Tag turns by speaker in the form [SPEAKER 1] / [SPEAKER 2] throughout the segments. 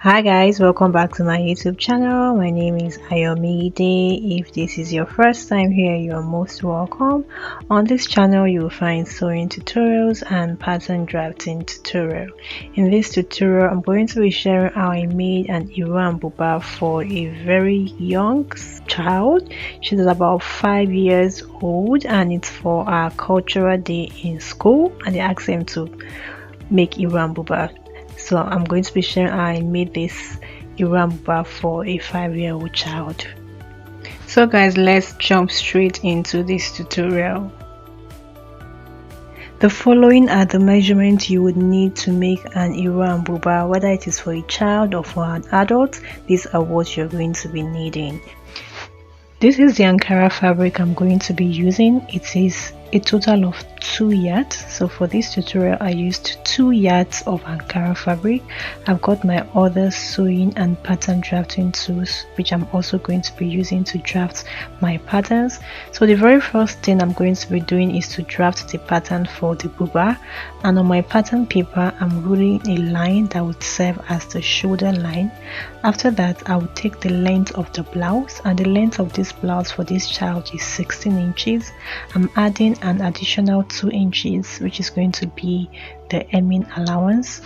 [SPEAKER 1] Hi guys, welcome back to my YouTube channel. My name is Ayomide. If this is your first time here, you're most welcome. On this channel, you will find sewing tutorials and pattern drafting tutorial. In this tutorial, I'm going to be sharing how I made an Iro and Buba for a very young child. She's about 5 years old and it's for our cultural day in school, and they asked them to make Iro and Buba. So I'm going to be sharing how I made this Iro and Buba for a 5-year-old child. So guys, let's jump straight into this tutorial. The following are the measurements you would need to make an Iro and Buba, whether it is for a child or for an adult. These are what you're going to be needing. This is the Ankara fabric I'm going to be using. It is a total of 2 yards. So for this tutorial I used 2 yards of Ankara fabric. I've got my other sewing and pattern drafting tools, which I'm also going to be using to draft my patterns. So the very first thing I'm going to be doing is to draft the pattern for the Buba, and on my pattern paper I'm ruling a line that would serve as the shoulder line. After that, I will take the length of the blouse, and the length of this blouse for this child is 16 inches. I'm adding an additional 2 inches, which is going to be the hemming allowance.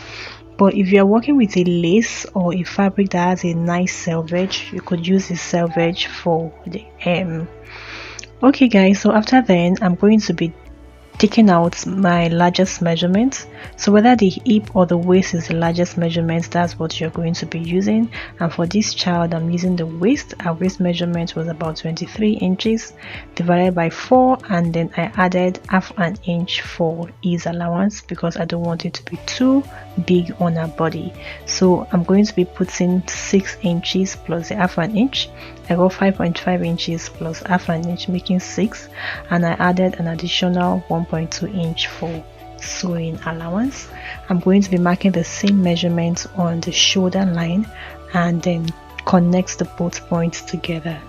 [SPEAKER 1] But if you're working with a lace or a fabric that has a nice selvage, you could use the selvage for the hem. Okay guys, so after then I'm going to be taking out my largest measurement. So whether the hip or the waist is the largest measurement, that's what you're going to be using. And for this child, I'm using the waist. Our waist measurement was about 23 inches divided by 4, and then I added half an inch for ease allowance because I don't want it to be too big on her body. So I'm going to be putting 6 inches plus the half an inch. I got 5.5 inches plus half an inch, making 6, and I added an additional 1.2 inch for sewing allowance. I'm going to be marking the same measurements on the shoulder line and then connect the both points together.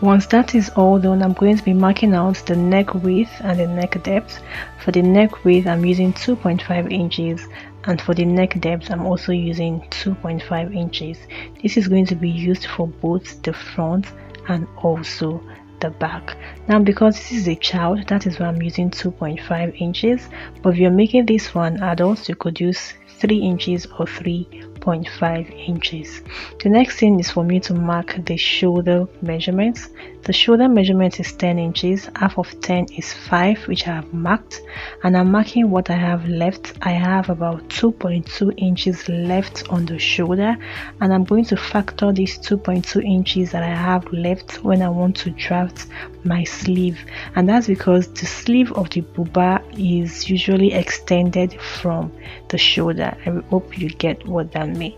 [SPEAKER 1] Once that is all done, I'm going to be marking out the neck width and the neck depth. For the neck width, I'm using 2.5 inches, and for the neck depth, I'm also using 2.5 inches. This is going to be used for both the front and also the back. Now because this is a child, that is why I'm using 2.5 inches, but if you're making this for an adult, you could use 3 inches or 3.5 inches. The next thing is for me to mark the shoulder measurements. The shoulder measurement is 10 inches, half of 10 is 5, which I have marked, and I'm marking what I have left. I have about 2.2 inches left on the shoulder, and I'm going to factor these 2.2 inches that I have left when I want to draft my sleeve, and that's because the sleeve of the Buba is usually extended from the shoulder. I hope you get what that means.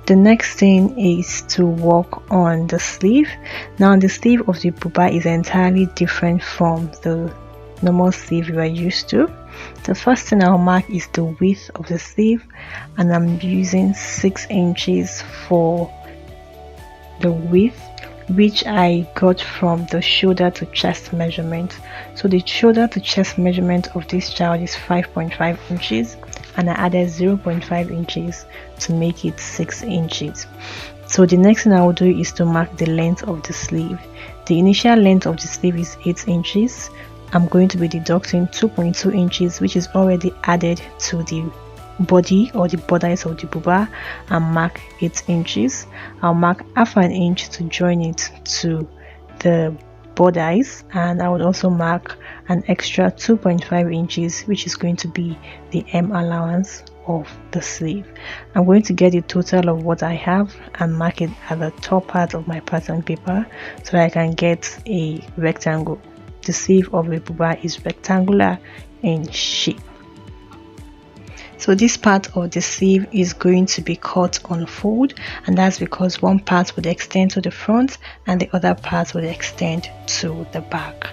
[SPEAKER 1] The next thing is to work on the sleeve. Now the sleeve of the Buba is entirely different from the normal sleeve you are used to. The first thing I'll mark is the width of the sleeve, and I'm using 6 inches for the width, which I got from the shoulder to chest measurement. So the shoulder to chest measurement of this child is 5.5 inches, and I added 0.5 inches to make it 6 inches. So the next thing I will do is to mark the length of the sleeve. The initial length of the sleeve is 8 inches. I'm going to be deducting 2.2 inches, which is already added to the body or the borders of the Buba, and mark 8 inches. I'll mark half an inch to join it to the borders, and I would also mark an extra 2.5 inches, which is going to be the hem allowance of the sleeve. I'm going to get the total of what I have and mark it at the top part of my pattern paper so that I can get a rectangle. The sleeve of a Buba is rectangular in shape. So this part of the sleeve is going to be cut on fold, and that's because one part would extend to the front and the other part would extend to the back.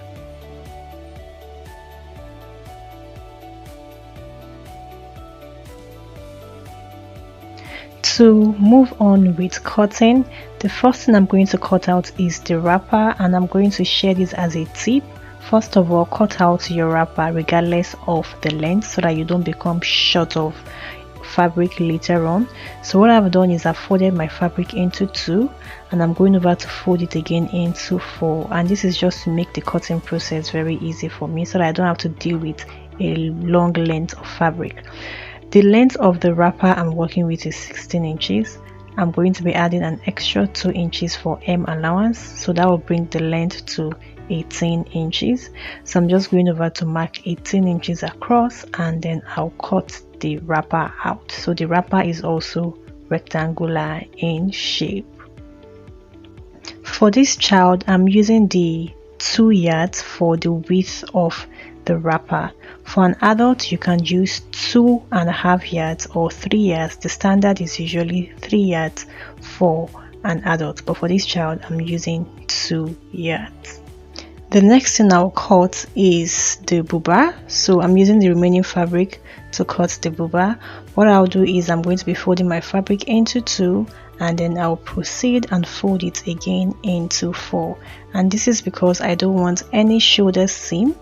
[SPEAKER 1] To move on with cutting, the first thing I'm going to cut out is the wrapper, and I'm going to share this as a tip First of all, cut out your wrapper regardless of the length so that you don't become short of fabric later on. So what I've done is I've folded my fabric into two, and I'm going over to fold it again into four, and this is just to make the cutting process very easy for me so that I don't have to deal with a long length of fabric. The length of the wrapper I'm working with is 16 inches. I'm going to be adding an extra 2 inches for hem allowance, so that will bring the length to 18 inches. So I'm just going over to mark 18 inches across, and then I'll cut the wrapper out. So the wrapper is also rectangular in shape. For this child, I'm using the 2 yards for the width of the wrapper. For an adult, you can use 2.5 yards or 3 yards. The standard is usually 3 yards for an adult, but for this child, I'm using 2 yards. The next thing I'll cut is the buba. So I'm using the remaining fabric to cut the buba. What I'll do is I'm going to be folding my fabric into two, and then I'll proceed and fold it again into four. And this is because I don't want any shoulder seam.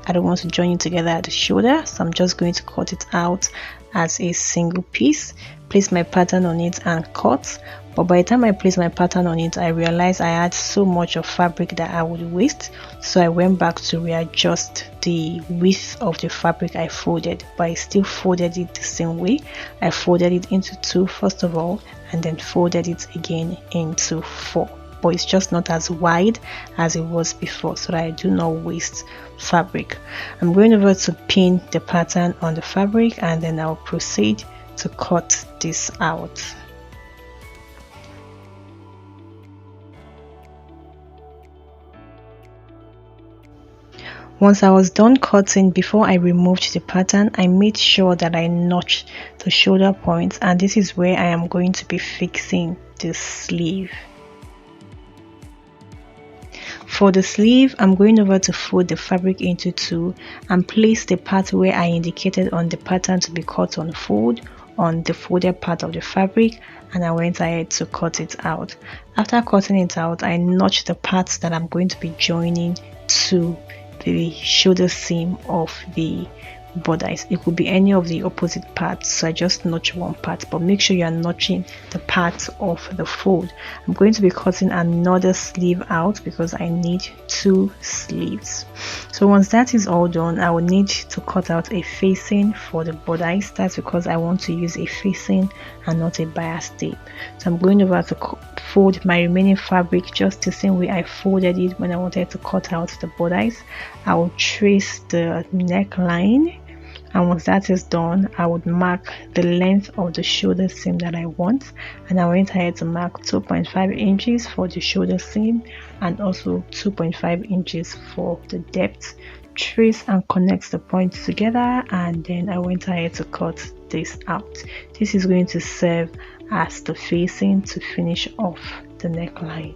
[SPEAKER 1] I don't want to join it together at the shoulder, so I'm just going to cut it out as a single piece, place my pattern on it and cut. But by the time I placed my pattern on it, I realized I had so much of fabric that I would waste, so I went back to readjust the width of the fabric I folded, but I still folded it the same way. I folded it into two first of all, and then folded it again into four, but it's just not as wide as it was before, so that I do not waste fabric. I'm going over to pin the pattern on the fabric, and then I'll proceed to cut this out. Once I was done cutting, before I removed the pattern, I made sure that I notched the shoulder points, and this is where I am going to be fixing the sleeve. For the sleeve, I'm going over to fold the fabric into two and place the part where I indicated on the pattern to be cut on fold on the folded part of the fabric, and I went ahead to cut it out. After cutting it out, I notched the parts that I'm going to be joining to the shoulder seam of the bodice. It could be any of the opposite parts, so I just notch one part, but make sure you are notching the parts of the fold. I'm going to be cutting another sleeve out because I need two sleeves. So once that is all done, I will need to cut out a facing for the bodice. That's because I want to use a facing and not a bias tape. So I'm going over to fold my remaining fabric just the same way I folded it when I wanted to cut out the bodice. I will trace the neckline, and once that is done, I would mark the length of the shoulder seam that I want, and I went ahead to mark 2.5 inches for the shoulder seam and also 2.5 inches for the depth. Trace and connect the points together, and then I went ahead to cut this out. This is going to serve as the facing to finish off the neckline.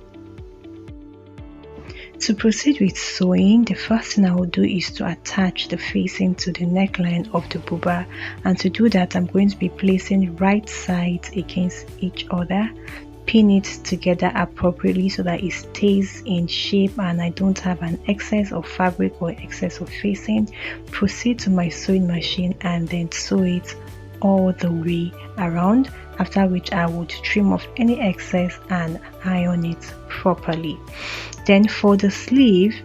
[SPEAKER 1] To proceed with sewing, the first thing I will do is to attach the facing to the neckline of the buba, and to do that I'm going to be placing right sides against each other, pin it together appropriately so that it stays in shape and I don't have an excess of fabric or excess of facing. Proceed to my sewing machine and then sew it all the way around, after which I would trim off any excess and iron it properly. Then for the sleeve,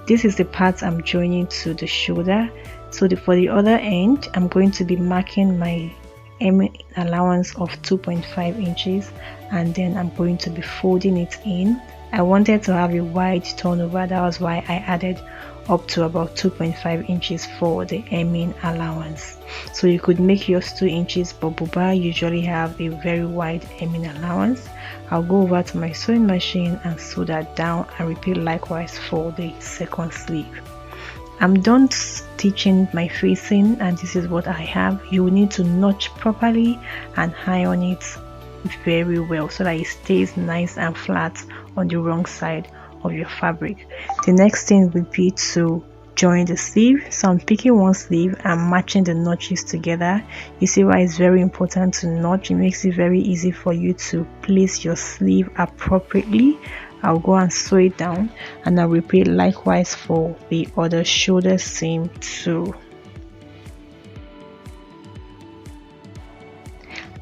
[SPEAKER 1] this is the part I'm joining to the shoulder. So for the other end, I'm going to be marking my hem allowance of 2.5 inches, and then I'm going to be folding it in. I wanted to have a wide turnover, that was why I added up to about 2.5 inches for the hemming allowance. So you could make yours 2 inches, but buba usually have a very wide hemming allowance. I'll go over to my sewing machine and sew that down and repeat likewise for the second sleeve. I'm done stitching my facing, and this is what I have. You will need to notch properly and iron it very well so that it stays nice and flat on the wrong side of your fabric. The next thing would be to join the sleeve. So I'm picking one sleeve and matching the notches together. You see why it's very important to notch. It makes it very easy for you to place your sleeve appropriately I'll go and sew it down, and I'll repeat likewise for the other shoulder seam too.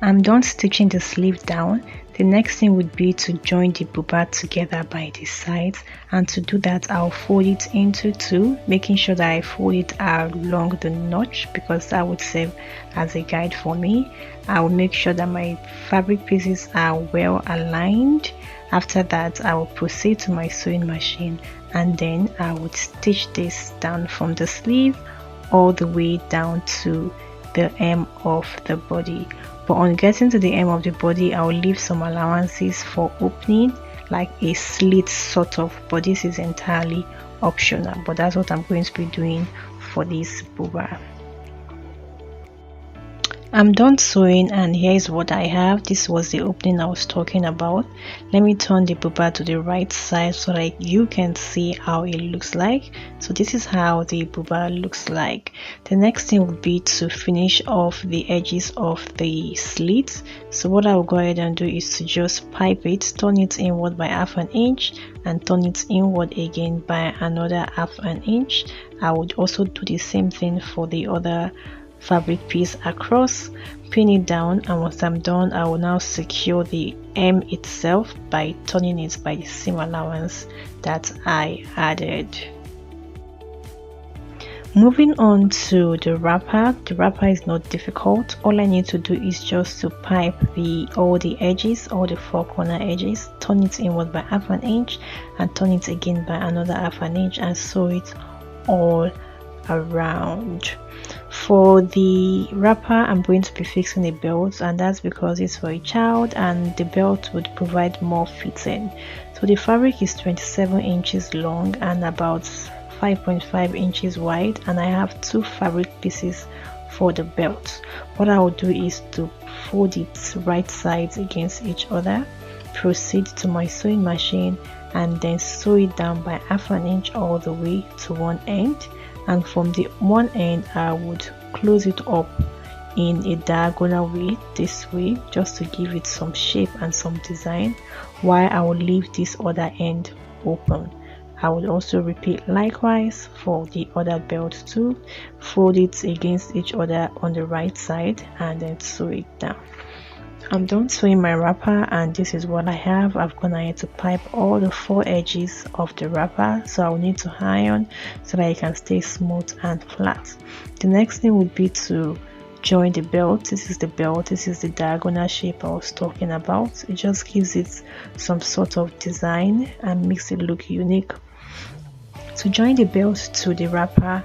[SPEAKER 1] I'm done stitching the sleeve down. The next thing would be to join the buba together by the sides, and to do that I'll fold it into two, making sure that I fold it along the notch because that would serve as a guide for me. I will make sure that my fabric pieces are well aligned. After that, I will proceed to my sewing machine, and then I would stitch this down from the sleeve all the way down to the hem of the body. But on getting to the hem of the body, I will leave some allowances for opening, like a slit sort of, but this is entirely optional. But that's what I'm going to be doing for this buba. I'm done sewing, and here's what I have. This was the opening I was talking about. Let me turn the buba to the right side so that you can see how it looks like. So this is how the buba looks like. The next thing would be to finish off the edges of the slits. So what I will go ahead and do is to just pipe it, turn it inward by 1/2 inch, and turn it inward again by another 1/2 inch. I would also do the same thing for the other fabric piece across, pin it down, and once I'm done, I will now secure the hem itself by turning it by the seam allowance that I added. Moving on to the wrapper. The wrapper is not difficult. All I need to do is just to pipe all the edges, all the 4 corner edges, turn it inward by 1/2 inch, and turn it again by another 1/2 inch, and sew it all around. For the wrapper, I'm going to be fixing a belt, and that's because it's for a child and the belt would provide more fitting. So the fabric is 27 inches long and about 5.5 inches wide, and I have 2 fabric pieces for the belt. What I will do is to fold it right sides against each other, proceed to my sewing machine, and then sew it down by 1/2 inch all the way to one end. And from the one end, I would close it up in a diagonal way, this way, just to give it some shape and some design, while I will leave this other end open. I will also repeat likewise for the other belt too, fold it against each other on the right side, and then sew it down. I'm done sewing my wrapper, and this is what I have. I've gone ahead to pipe all the 4 edges of the wrapper, so I'll need to iron so that it can stay smooth and flat. The next thing would be to join the belt. This is the belt, this is the diagonal shape I was talking about. It just gives it some sort of design and makes it look unique. To join the belt to the wrapper,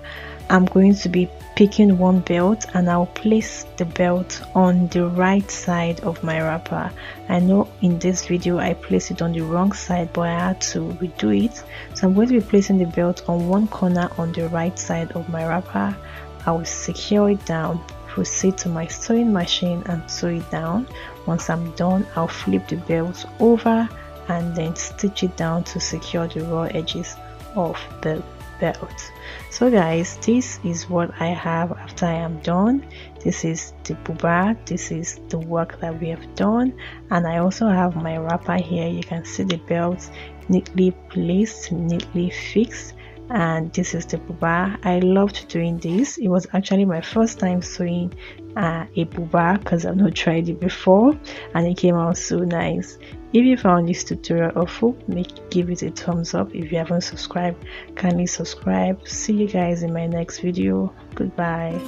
[SPEAKER 1] I'm going to be picking one belt, and I'll place the belt on the right side of my wrapper. I know in this video I placed it on the wrong side, but I had to redo it. So I'm going to be placing the belt on one corner on the right side of my wrapper. I will secure it down, proceed to my sewing machine and sew it down. Once I'm done, I'll flip the belt over and then stitch it down to secure the raw edges of the belt. So guys, this is what I have after I am done. This is the buba, this is the work that we have done, and I also have my wrapper here. You can see the belt neatly placed, neatly fixed, and this is the buba. I loved doing this. It was actually my first time sewing a buba because I've not tried it before, and it came out so nice. If you found this tutorial helpful, give it a thumbs up. If you haven't subscribed, kindly subscribe. See you guys in my next video. Goodbye.